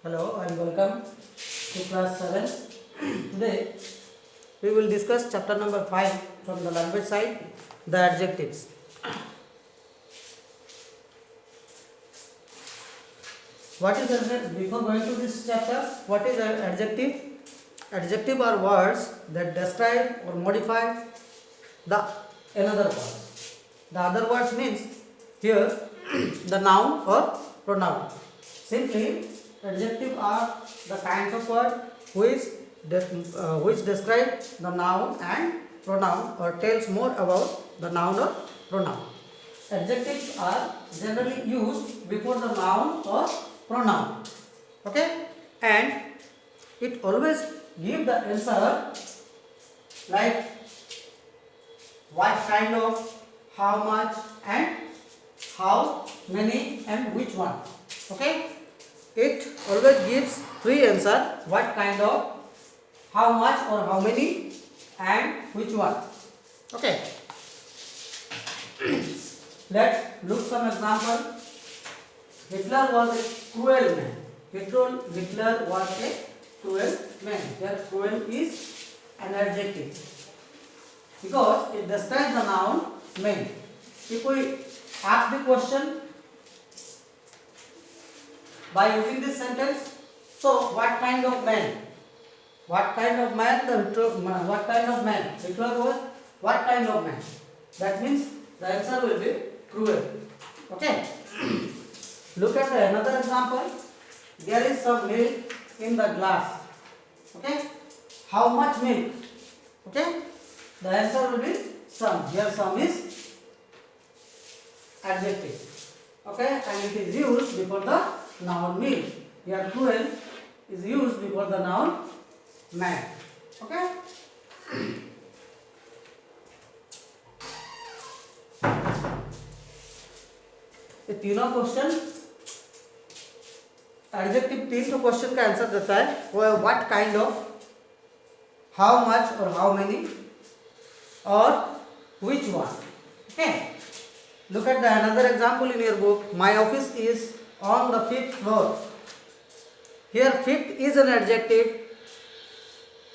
Hello and welcome to class 7. Today we will discuss chapter number 5 from the language side, the adjectives. What is adjective? Before going to this chapter, what is an adjective? Adjective are words that describe or modify the another word. The other words means here the noun or pronoun. Simply, adjective are the kinds of word which describe the noun and pronoun or tells more about the noun or pronoun. Adjectives are generally used before the noun or pronoun. Okay, and it always give the answer like what kind of, how much, and how many, and which one. Okay, it always gives three answer: what kind of, how much or how many, and which one. Okay, let's look some example. Hitler was a cruel man. Hitler was a cruel man. Here cruel is an adjective because it describes the noun man. If we ask the question by using this sentence, so what kind of man? What kind of man? What kind of man? Hitler was what kind of man? That means the answer will be cruel. Okay. Look at another example. There is some milk in the glass. Okay. How much milk? Okay. The answer will be some. Here some is adjective. Okay. And it is used before the noun milk. Here cruel is used before the noun man. Okay. ये तीनों question adjective तीन तो question का answer देता है वो है what kind of, how much और हाउ मेनी, और which one. Okay, look at the another example in your book. My office is on the 5th floor. Here 5th is an adjective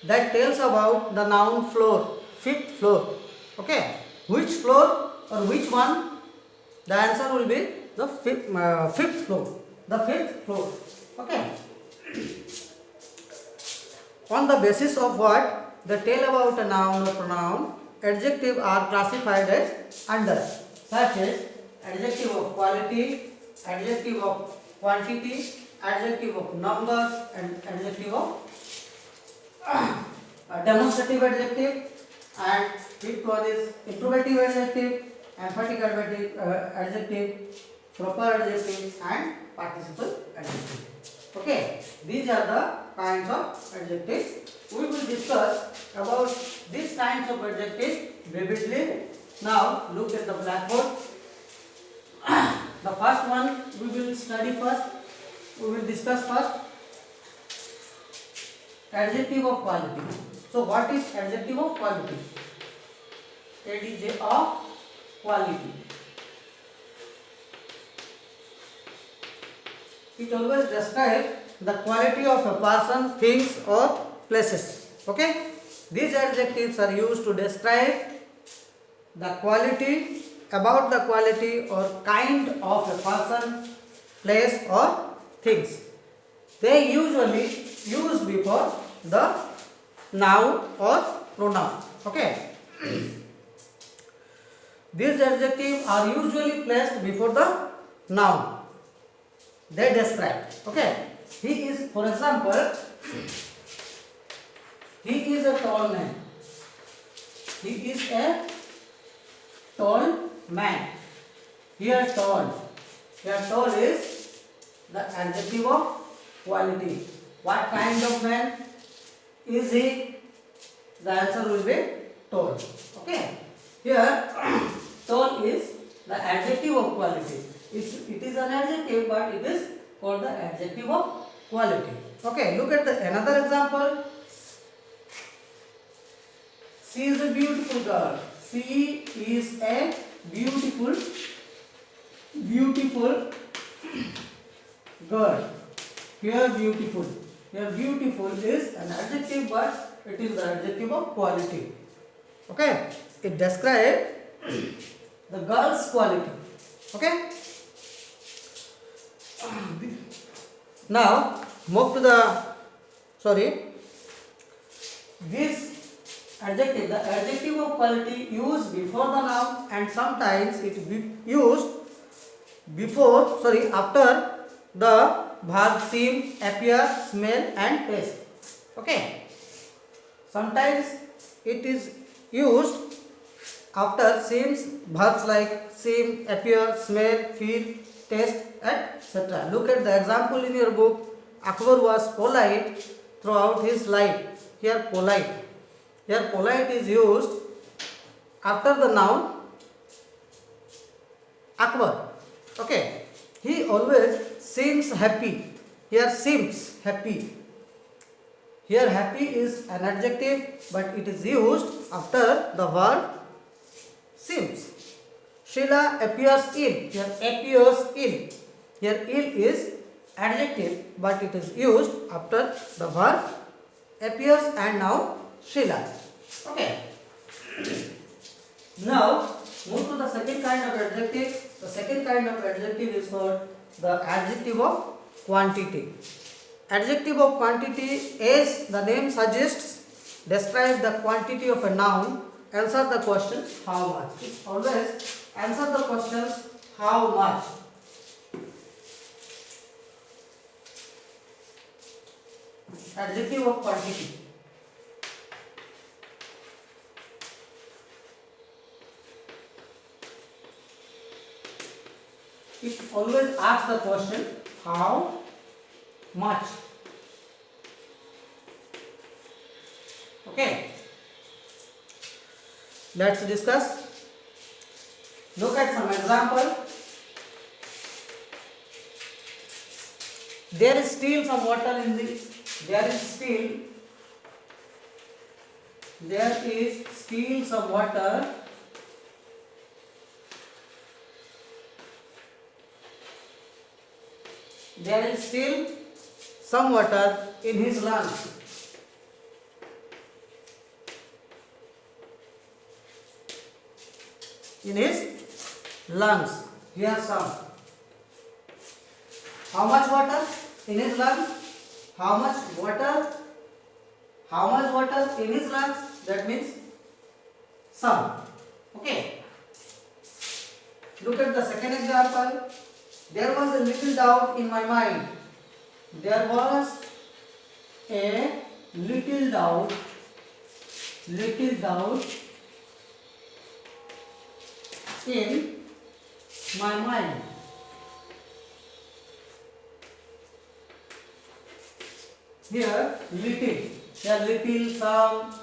that tells about the noun floor, 5th floor. Okay, which floor or which one? The answer will be the 5th floor. The 5th floor. Okay. On the basis of what they tell about a noun or pronoun, adjectives are classified as under, such as adjective of quality, adjective of quantity, adjective of numbers, and adjective of demonstrative adjective, and fifth one is interrogative adjective, emphatic adjective, proper adjective, and participle adjective. Okay, these are the kinds of adjectives. We will discuss about these kinds of adjectives vividly. Now look at the blackboard. The first one we will study first. We will discuss first adjective of quality. So what is adjective of quality? ADJ of quality. It always describes the quality of a person, things, or places. Okay, these adjectives are used to describe the quality, about the quality or kind of a person, place, or things. They usually used before the noun or pronoun. Okay. These adjectives are usually placed before the noun. They describe. Okay. He is, for example, he is a tall man. He is a tall man. Here tall. Here tall is the adjective of quality. What kind of man is he? The answer will be tall. Okay. Here tall is the adjective of quality. It is an adjective, but it is called the adjective of quality. Okay, look at the another example. She is a beautiful girl. She is a beautiful girl. Here beautiful. Here beautiful is an adjective, but it is the adjective of quality. Okay, it describes the girl's quality. Okay. Now move to the this adjective, the adjective of quality used before the noun, and sometimes it be used after the verb seem, appear, smell and taste. Okay. Sometimes it is used after seems, verbs like seem, appear, smell, feel, taste, etc. Look at the example in your book. Akbar was polite throughout his life. Here polite. Here polite is used after the noun Akbar. Okay. He always seems happy. Here seems happy. Here happy is an adjective, but it is used after the verb seems. Sheila appears ill. Here appears ill. Here ill is adjective, but it is used after the verb appears and noun Sheila. Okay. Now move to the second kind of adjective. The second kind of adjective is called the adjective of quantity. Adjective of quantity, as the name suggests, describe the quantity of a noun. Answer the question how much. Always answer the questions how much. Adjective of quantity. It always asks the question how much. Okay. Let's discuss. Look at some example. There is still some water in the. There is still some water. There is still some water in his lungs. In his lungs. Here some. How much water in his lungs? How much water? How much water in his lungs? That means some. Okay. Look at the second example. There was a little doubt in my mind. There was a little doubt in my mind. Here little, some,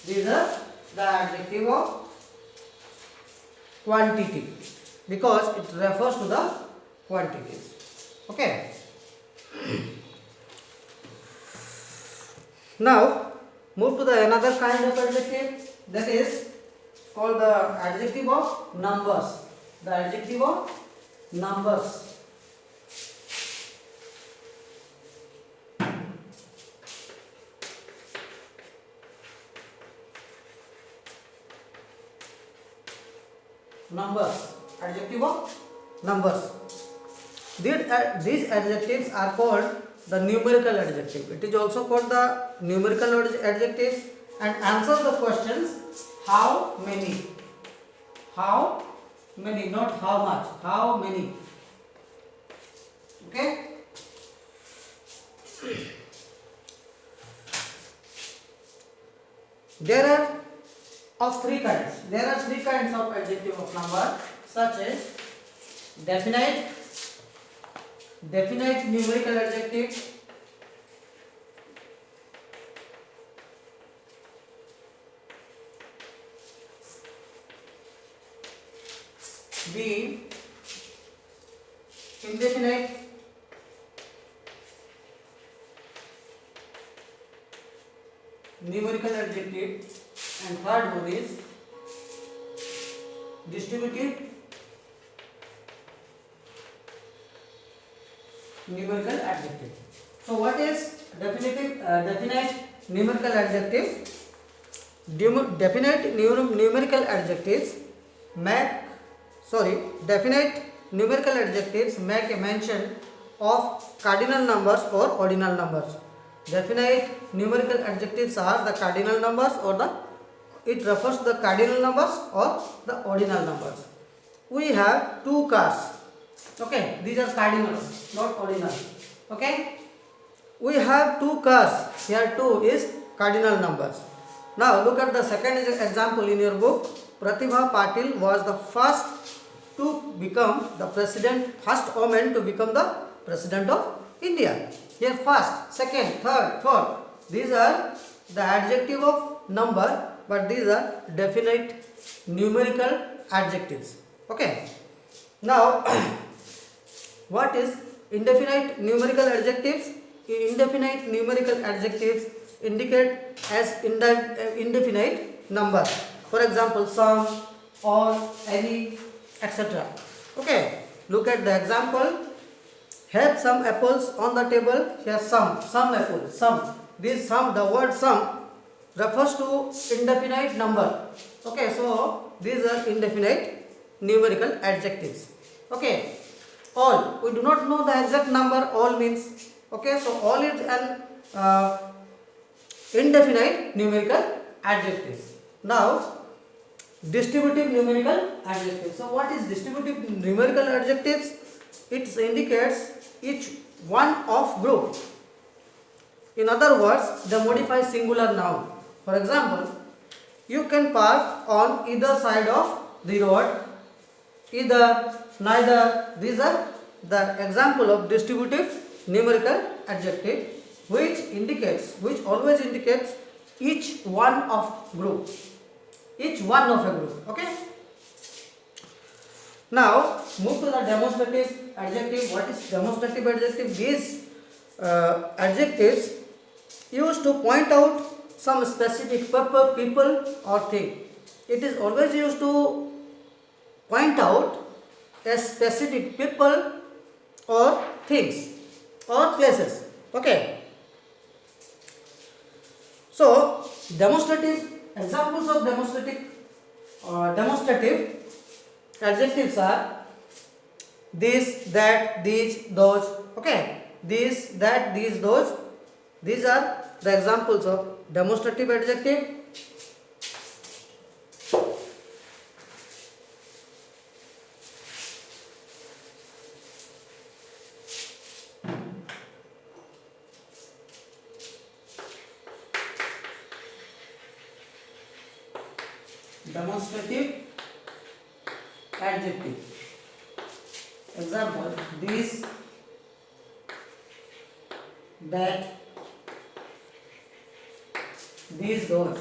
these are the adjective of quantity because it refers to the quantities. Okay. Now move to the another kind of adjective, that is called the adjective of numbers. The adjective of numbers. Numbers. Adjective of numbers. These adjectives are called the numerical adjective. It is also called the numerical adjectives and answer the questions how many. How many, not how much. How many. Okay. There are of three kinds. There are three kinds of adjective of number, such as definite numerical adjective, B, indefinite numerical adjective, and third one is distributive numerical adjective. So what is definite numerical adjective? Definite numerical adjectives make definite numerical adjectives make a mention of cardinal numbers or ordinal numbers. Definite numerical adjectives are the cardinal numbers or it refers to the cardinal numbers or the ordinal numbers. We have two cars. Okay, these are cardinals, not ordinal. Okay, we have two cars. Here 2 is cardinal numbers. Now look at the second example in your book. Pratibha Patil was the first to become the president, first woman to become the president of India. Here first, second, third, fourth. These are the adjective of number, but these are definite numerical adjectives. Okay. Now what is indefinite numerical adjectives? Indefinite numerical adjectives indicate as indefinite number. For example, some, all, any, etc. Okay, look at the example. Have some apples on the table. Here some apples, some. This some, the word some refers to indefinite number. Okay, so these are indefinite numerical adjectives. Okay, all, we do not know the exact number all means. Okay, so all is an indefinite numerical adjectives. Now distributive numerical adjectives. So what is distributive numerical adjectives? It indicates each one of group. In other words, they modify singular noun. For example, you can park on either side of the road. Either, neither. These are the example of distributive numerical adjective which always indicates each one of group. Each one of a group. Okay. Now move to the demonstrative adjective. What is demonstrative adjective? These adjectives used to point out some specific people or thing. It is always used to point out a specific people or things or places. Okay. So demonstrative examples of demonstrative adjectives are this, that, these, those. Okay, this, that, these, those. These are the examples of demonstrative adjective. Demonstrative adjective. Example: this, that, these, those.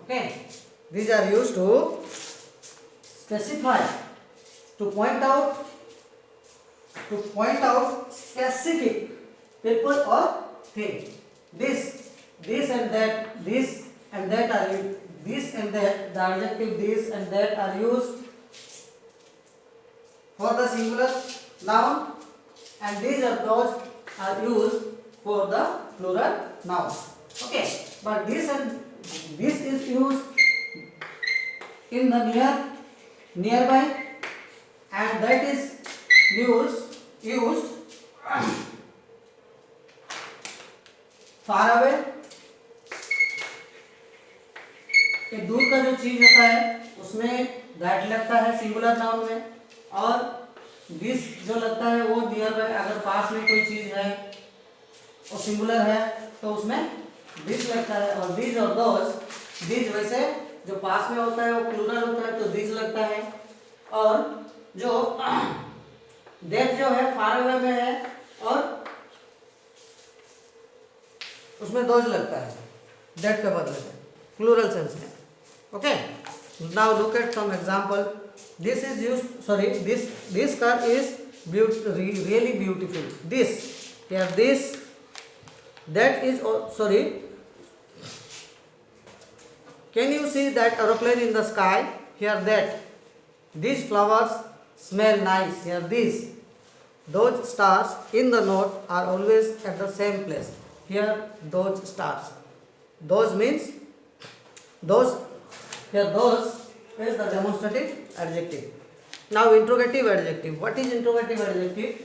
Okay, these are used to specify, to point out specific people or thing. This and that, this and that are used. This and that, the adjective this and that are used for the singular noun, and these or those are used for the plural noun. Okay, but this is used in the nearby, and that is used far away. ये दूर का जो चीज होता है उसमें that लगता है सिंगुलर नाउन में, और दिस जो लगता है वो नियर बाय, अगर पास में कोई चीज है और सिंगुलर है तो उसमें दिस लगता है, और दिस और दोस, दिस वैसे जो पास में होता है वो प्लूरल होता है तो दिस लगता है, और जो दैट जो है फार अवे में है और उसमें दोज लगता है, दैट के बदले में प्लूरल सेंस में. Okay, now look at some example. This is used, this car is really beautiful. This, here this, that is, can you see that aeroplane in the sky? Here that, These flowers smell nice. Here, these. Those stars in the note are always at the same place. Here, those stars. Those means those. Here, those is the demonstrative adjective. Now, interrogative adjective. What is interrogative adjective?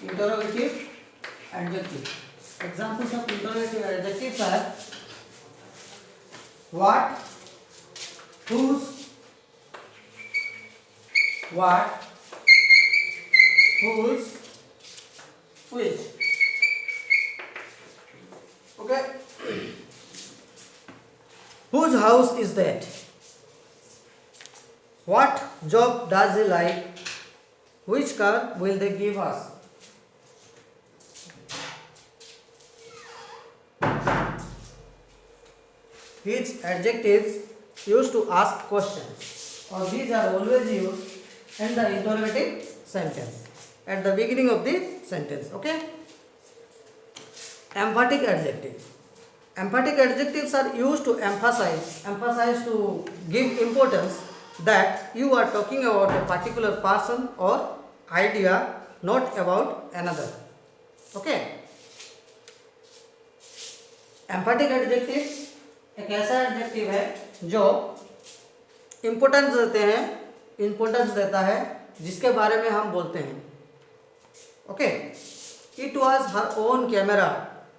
Interrogative adjective. Examples of interrogative adjectives are what, whose, what, whose, which. Okay. Whose house is that? What job does he like? Which car will they give us? These adjectives used to ask questions, or these are always used in the interrogative sentence at the beginning of the sentence. Okay. Emphatic adjective. Emphatic adjectives are used to emphasize to give importance that you are talking about a particular person or idea, not about another. Okay. Emphatic adjective एक ऐसा adjective है जो importance देता है जिसके बारे में हम बोलते हैं. Okay. It was her own camera.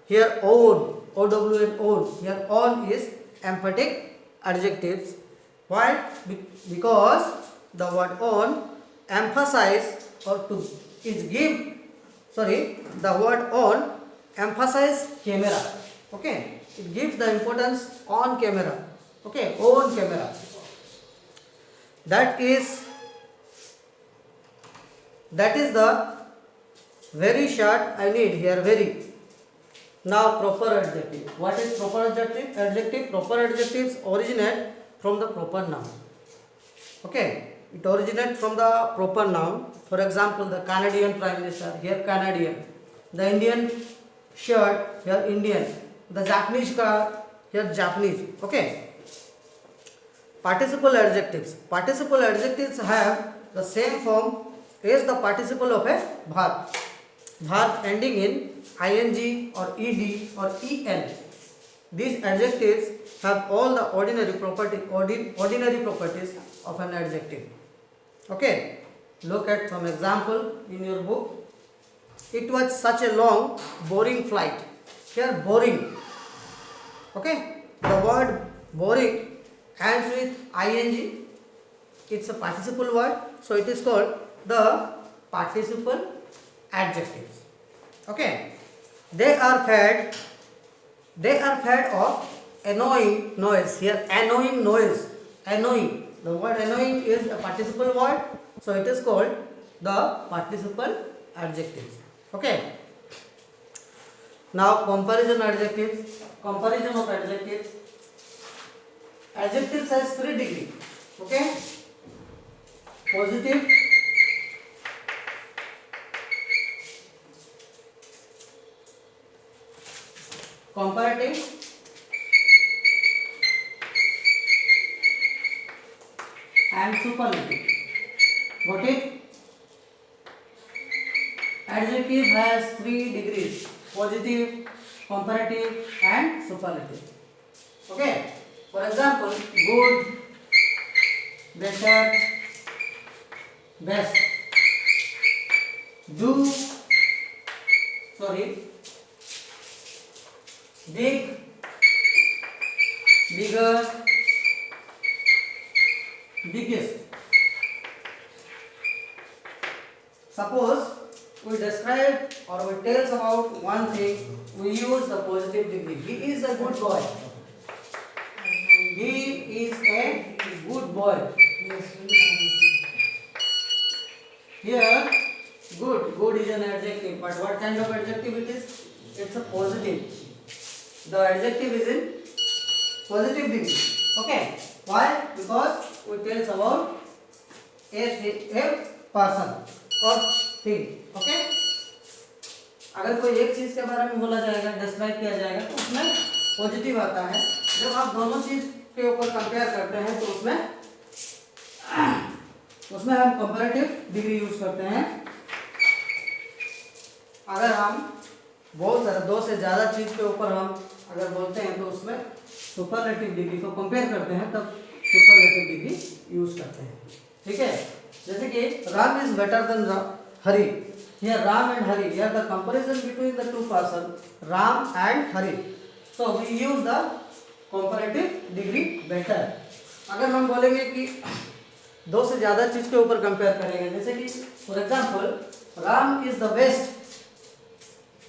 Here own, OWN, own. Here own is emphatic adjectives. Why? Because the word own emphasize or to is give. The word own emphasize camera. Okay. It gives the importance on camera. Okay, on camera. That is the very short I need here. Very. Now proper adjective. What is proper adjective? Proper adjectives originate from the proper noun. Okay, it originates from the proper noun. For example, the Canadian Prime Minister. Here Canadian. The Indian shirt. Here Indian. The Japanese car. Here Japanese. Okay. Participle adjectives. Participle adjectives have the same form as the participle of a verb. Verb ending in ing or ed or en. These adjectives have all the ordinary properties of an adjective. Okay. Look at some example in your book. It was such a long, boring flight. Here boring. Okay. The word boring ends with ing. It's a participle word, so it is called the participle adjectives. Okay. They are fed of annoying noise. Here annoying noise. Annoying. The word annoying is a participle word, so it is called the participle adjectives. Okay. Now comparison adjectives. Comparison of adjectives. Adjectives has 3 degrees. Okay. Positive, comparative, and superlative. Got it? Adjective has 3 degrees: positive, comparative, and superlative. Okay. For example, good, better, best. Big, bigger, biggest. Suppose we describe or we tell about one thing, we use the positive degree. He is a good boy. He is a good boy. Here, good is an adjective, but what kind of adjective it is? It's a positive. The adjective is in positive degree. Okay. Why? Because we tell about a person or thing. Okay. अगर कोई एक चीज के बारे में बोला जाएगा, describe किया जाएगा, तो उसमें पॉजिटिव आता है। जब आप दोनों चीज के ऊपर कंपेयर करते हैं तो उसमें हम कंपैरेटिव डिग्री यूज करते हैं। अगर हम बहुत सारा दो से ज्यादा चीज के ऊपर हम अगर बोलते हैं तो उसमें सुपरलेटिव डिग्री को कंपेयर करते हैं, तब सुपरलेटिव डिग्री यूज करते हैं। ठीक है, जैसे कि Ram is better than Hari. Here Ram and Hari, here the comparison between the two person, Ram and Hari. So we use the comparative degree better. अगर हम बोलेंगे कि दो से ज्यादा चीज के ऊपर कंपेयर करेंगे, जैसे कि for example Ram is the best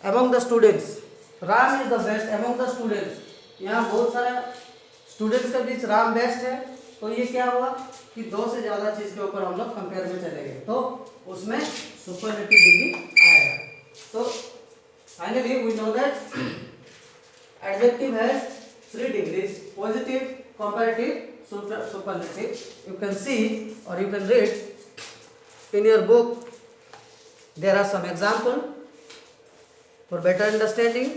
among the students, Ram is the best among the students, यहाँ बहुत सारा स्टूडेंट्स के बीच राम बेस्ट है, तो ये क्या हुआ कि दो से ज्यादा चीज के ऊपर हम लोग कंपेयर में चले गए, तो उसमें सुपरलेटिव डिग्री आएगा। तो finally we know that adjective has 3 degrees, positive, comparative, superlative. You can see or you can read in your book. There are some examples for better understanding.